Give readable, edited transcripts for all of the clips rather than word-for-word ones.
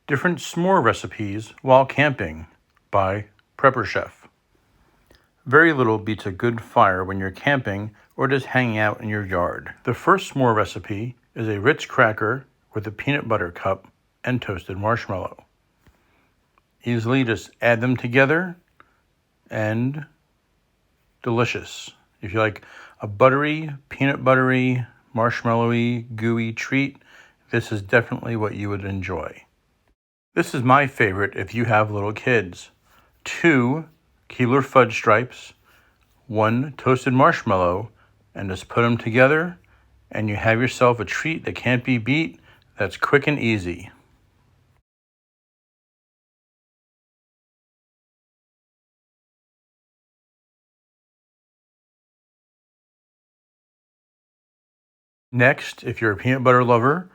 Different s'more recipes while camping by Prepper Chef. Very little beats a good fire when you're camping or just hanging out in your yard. The first s'more recipe is a Ritz cracker with a peanut butter cup and toasted marshmallow. Easily just add them together and delicious. If you like a buttery, peanut buttery, marshmallowy, gooey treat, this is definitely what you would enjoy. This is my favorite if you have little kids. 2 Keebler fudge stripes, 1 toasted marshmallow, and just put them together and you have yourself a treat that can't be beat, that's quick and easy. Next, if you're a peanut butter lover,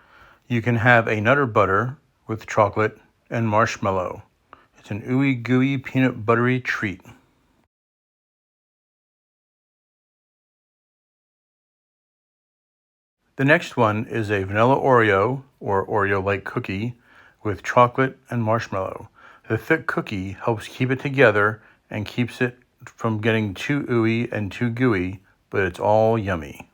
you can have a Nutter Butter with chocolate and marshmallow. It's an ooey gooey peanut buttery treat. The next one is a vanilla Oreo or Oreo-like cookie with chocolate and marshmallow. The thick cookie helps keep it together and keeps it from getting too ooey and too gooey, but it's all yummy.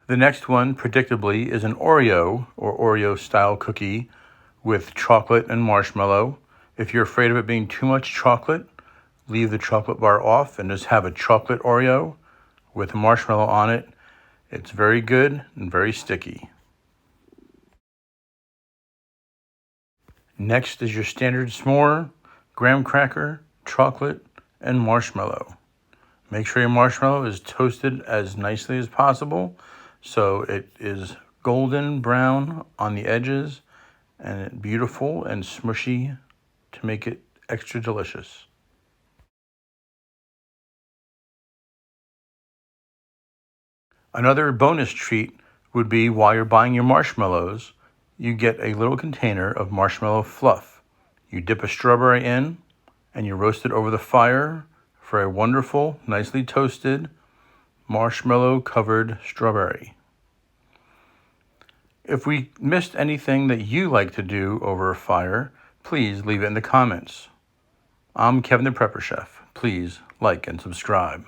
The next one, predictably, is an Oreo or Oreo-style cookie with chocolate and marshmallow. If you're afraid of it being too much chocolate, leave the chocolate bar off and just have a chocolate Oreo with marshmallow on it. It's very good and very sticky. Next is your standard s'more, graham cracker, chocolate, and marshmallow. Make sure your marshmallow is toasted as nicely as possible so it is golden brown on the edges and beautiful and smushy to make it extra delicious. Another bonus treat would be while you're buying your marshmallows, you get a little container of marshmallow fluff. You dip a strawberry in and you roast it over the fire for a wonderful, nicely toasted, marshmallow-covered strawberry. If we missed anything that you like to do over a fire, please leave it in the comments. I'm Kevin the Prepper Chef. Please like and subscribe.